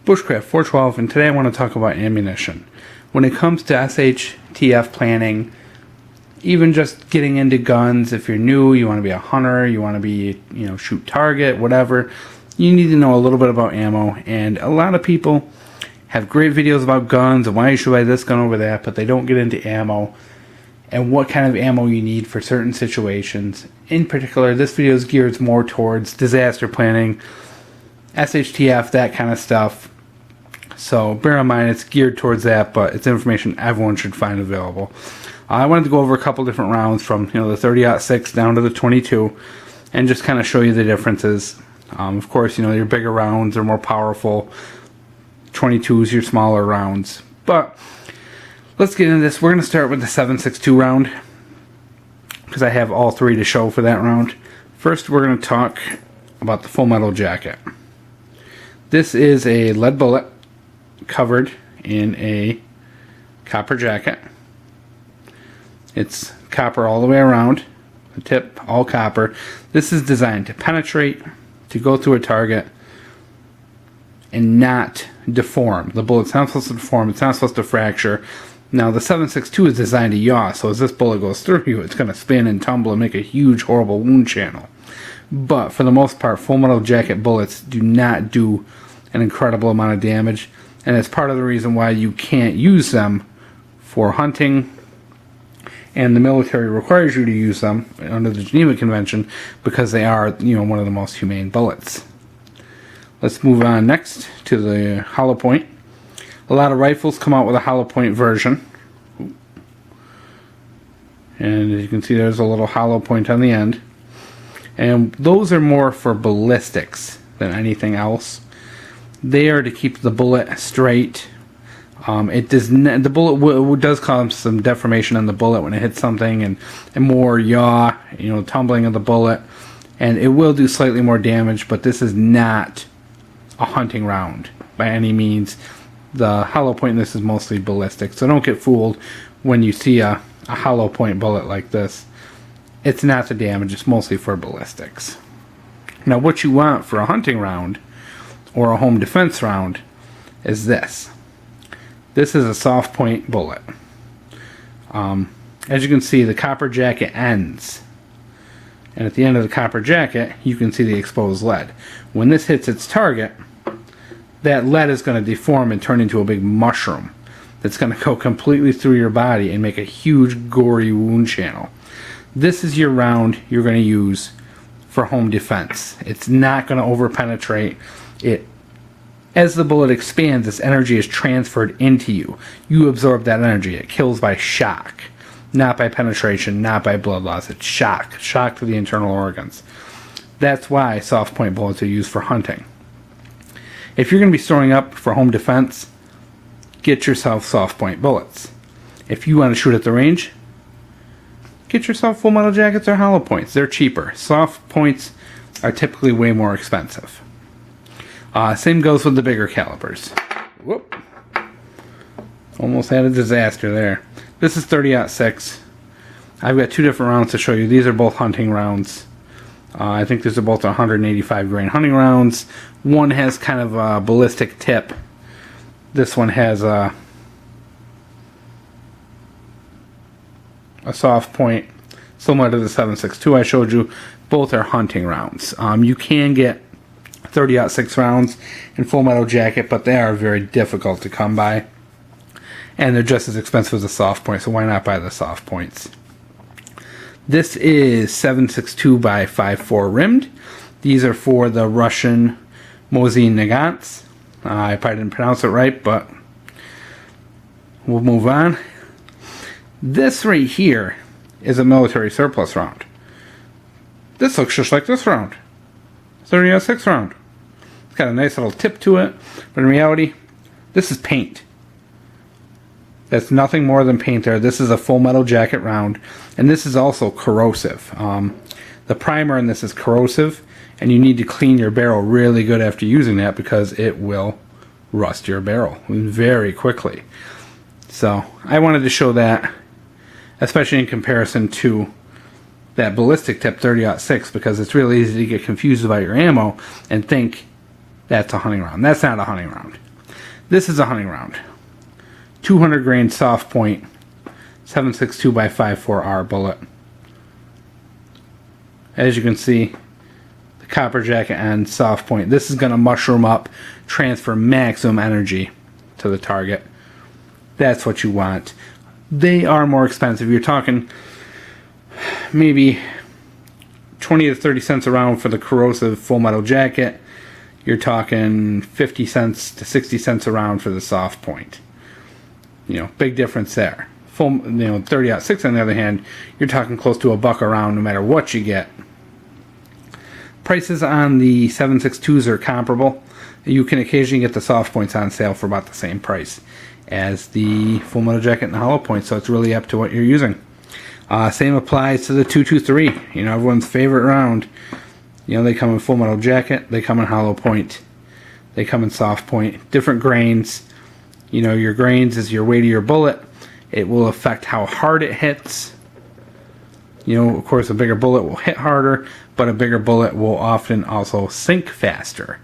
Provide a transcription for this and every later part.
Bushcraft 412, and today I want to talk about ammunition. When it comes to SHTF planning, even just getting into guns, if you're new, you want to be a hunter, you want to be, shoot target, whatever, you need to know a little bit about ammo. And a lot of people have great videos about guns and why you should buy this gun over that, but they don't get into ammo and what kind of ammo you need for certain situations. In particular, this video is geared more towards disaster planning, SHTF, that kind of stuff. So bear in mind it's geared towards that, but it's information everyone should find available. I wanted to go over a couple different rounds from the 30-06 down to the 22 and just kind of show you the differences. Of course, your bigger rounds are more powerful. 22s, your smaller rounds. But let's get into this. We're going to start with the 7.62 round because I have all three to show for that round. First, we're going to talk about the full metal jacket. This is a lead bullet covered in a copper jacket. It's copper all the way around, the tip all copper. This is designed to penetrate, to go through a target, and not deform. The bullet's not supposed to deform, it's not supposed to fracture. Now the 7.62 is designed to yaw, so as this bullet goes through you, it's going to spin and tumble and make a huge, horrible wound channel. But for the most part, full metal jacket bullets do not do an incredible amount of damage, and it's part of the reason why you can't use them for hunting, and the military requires you to use them under the Geneva Convention because they are, one of the most humane bullets. Let's move on next to the hollow point. A lot of rifles come out with a hollow point version, and as you can see, there's a little hollow point on the end, and those are more for ballistics than anything else. They are to keep the bullet straight. The bullet does cause some deformation on the bullet when it hits something, and more yaw, tumbling of the bullet, and it will do slightly more damage. But this is not a hunting round by any means. The hollow point in this is mostly ballistic, so don't get fooled when you see a hollow point bullet like this. It's not the damage; it's mostly for ballistics. Now, what you want for a hunting round or a home defense round is this. This is a soft point bullet. As you can see, the copper jacket ends, and at the end of the copper jacket you can see the exposed lead. When this hits its target, that lead is going to deform and turn into a big mushroom that's going to go completely through your body and make a huge gory wound channel. This is your round you're going to use for home defense. It's not going to over-penetrate. As the bullet expands, its energy is transferred into you. You absorb that energy. It kills by shock, not by penetration, not by blood loss. It's shock to the internal organs. That's why soft point bullets are used for hunting. If you're going to be storing up for home defense, get yourself soft point bullets. If you want to shoot at the range, get yourself full metal jackets or hollow points. They're cheaper. Soft points are typically way more expensive. Same goes with the bigger calibers. Whoop. Almost had a disaster there. This is 30-06. I've got two different rounds to show you. These are both hunting rounds. I think these are both 185 grain hunting rounds. One has kind of a ballistic tip. This one has a soft point, similar to the 7.62 I showed you. Both are hunting rounds. You can get 30-06 rounds in full metal jacket, but they are very difficult to come by, and they're just as expensive as a soft point, so why not buy the soft points? This is 7.62 by 5.4 rimmed. These are for the Russian Mosin Nagants. I probably didn't pronounce it right, but we'll move on. This right here is a military surplus round. This looks just like this round. 30-06 round. It's got a nice little tip to it, but in reality, this is paint. That's nothing more than paint there. This is a full metal jacket round, and this is also corrosive. The primer in this is corrosive, and you need to clean your barrel really good after using that because it will rust your barrel very quickly. So I wanted to show that, especially in comparison to that ballistic tip 30-06, because it's really easy to get confused about your ammo and think that's a hunting round. That's not a hunting round. This is a hunting round. 200 grain soft point, 7.62 by 5.4R bullet. As you can see, the copper jacket and soft point. This is going to mushroom up, transfer maximum energy to the target. That's what you want. They are more expensive. You're talking maybe 20 to 30 cents a round for the corrosive full metal jacket. You're talking 50 cents to 60 cents a round for the soft point. You know, big difference there. Full, 30-06 on the other hand, you're talking close to $1 a round no matter what you get. Prices on the 7.62s are comparable. You can occasionally get the soft points on sale for about the same price as the full metal jacket and the hollow point, so it's really up to what you're using. Same applies to the 223. You know, everyone's favorite round. You know, they come in full metal jacket, they come in hollow point, they come in soft point, different grains. You know, your grains is your weight of your bullet. It will affect how hard it hits. You know, of course, a bigger bullet will hit harder, but a bigger bullet will often also sink faster.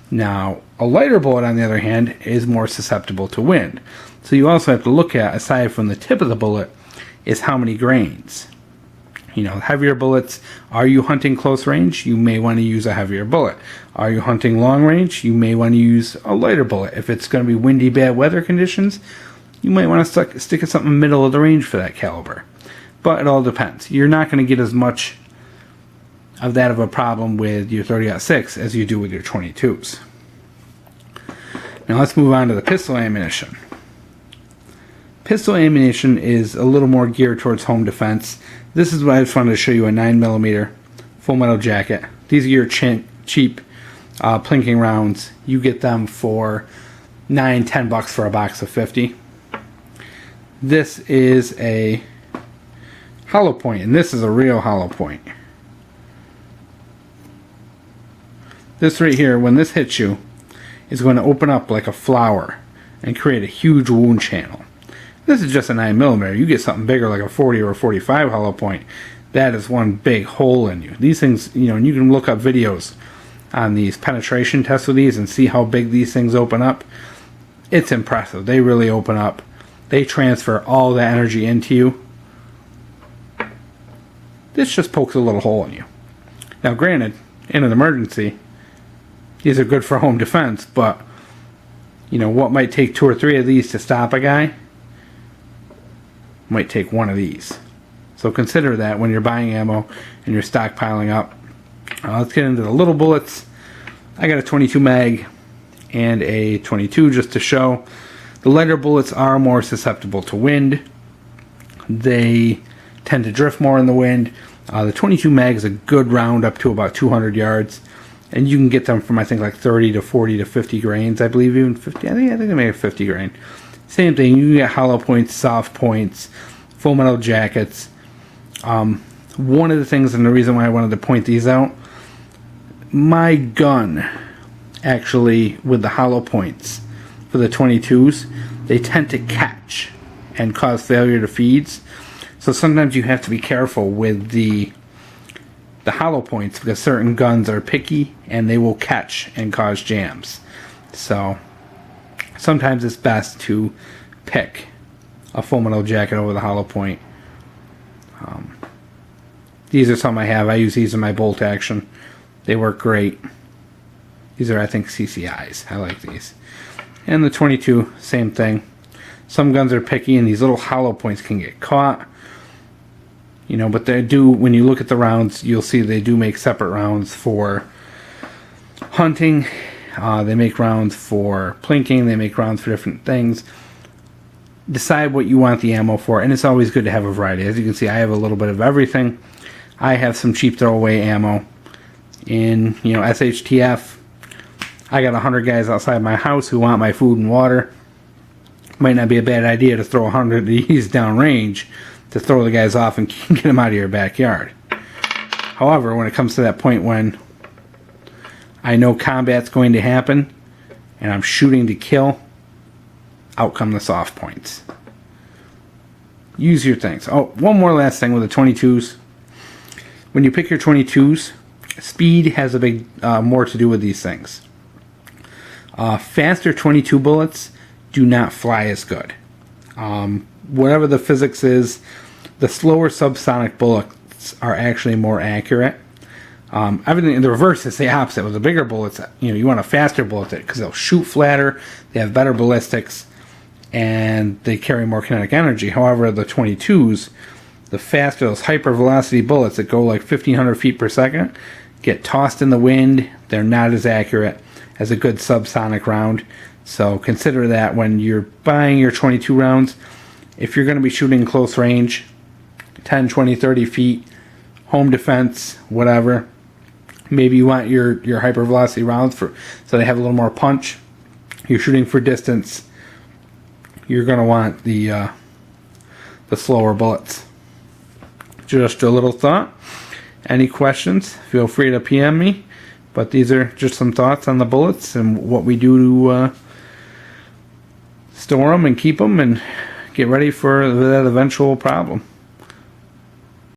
Now, a lighter bullet, on the other hand, is more susceptible to wind. So you also have to look at, aside from the tip of the bullet, is how many grains. You know, heavier bullets, are you hunting close range? You may want to use a heavier bullet. Are you hunting long range? You may want to use a lighter bullet. If it's going to be windy, bad weather conditions, you might want to stick at something middle of the range for that caliber. But it all depends. You're not going to get as much of that of a problem with your 30-06 as you do with your 22s. Now let's move on to the pistol ammunition. Pistol ammunition is a little more geared towards home defense. This is what I just wanted to show you, a 9mm full metal jacket. These are your cheap plinking rounds. You get them for $9-10 for a box of 50. This is a hollow point, and this is a real hollow point. This right here, when this hits you, is going to open up like a flower and create a huge wound channel. This is just a 9mm. You get something bigger like a 40 or a 45 hollow point, that is one big hole in you. These things, you know, and you can look up videos on these penetration tests with these and see how big these things open up. It's impressive. They really open up. They transfer all the energy into you. This just pokes a little hole in you. Now granted, in an emergency, these are good for home defense, but you know, what might take 2 or 3 of these to stop a guy might take 1 of these. So consider that when you're buying ammo and you're stockpiling up. Let's get into the little bullets. I got a 22 mag and a 22 just to show. The lighter bullets are more susceptible to wind. They tend to drift more in the wind. The 22 mag is a good round up to about 200 yards. And you can get them from, I think, like 30 to 40 to 50 grains. I believe even 50. I think they may have 50 grain. Same thing. You can get hollow points, soft points, full metal jackets. One of the things, and the reason why I wanted to point these out, my gun, actually, with the hollow points for the 22s, they tend to catch and cause failure to feeds. So sometimes you have to be careful with the hollow points, because certain guns are picky and they will catch and cause jams. So sometimes it's best to pick a full metal jacket over the hollow point. These are some I have. I use these in my bolt action. They work great. These are, I think, CCIs. I like these. And the 22, same thing. Some guns are picky and these little hollow points can get caught. You know, but they do, when you look at the rounds, you'll see they do make separate rounds for hunting. They make rounds for plinking. They make rounds for different things. Decide what you want the ammo for, and it's always good to have a variety. As you can see, I have a little bit of everything. I have some cheap throwaway ammo. In, you know, SHTF, I got 100 guys outside my house who want my food and water. Might not be a bad idea to throw 100 of these downrange to throw the guys off and get them out of your backyard. However, when it comes to that point when I know combat's going to happen and I'm shooting to kill, out come the soft points. Use your things. Oh, one more last thing with the 22s. When you pick your 22s, speed has a big more to do with these things. Faster 22 bullets do not fly as good. Whatever the physics is, the slower subsonic bullets are actually more accurate. Everything in the reverse is the opposite. With the bigger bullets, you want a faster bullet because they'll shoot flatter, they have better ballistics, and they carry more kinetic energy. However, the 22s, the faster, those hypervelocity bullets that go like 1,500 feet per second, get tossed in the wind. They're not as accurate as a good subsonic round. So consider that when you're buying your 22 rounds. If you're going to be shooting close range, 10, 20, 30 feet, home defense, whatever, maybe you want your hypervelocity rounds so they have a little more punch. You're shooting for distance, you're going to want the slower bullets. Just a little thought. Any questions, feel free to PM me. But these are just some thoughts on the bullets and what we do to store them and keep them and get ready for that eventual problem.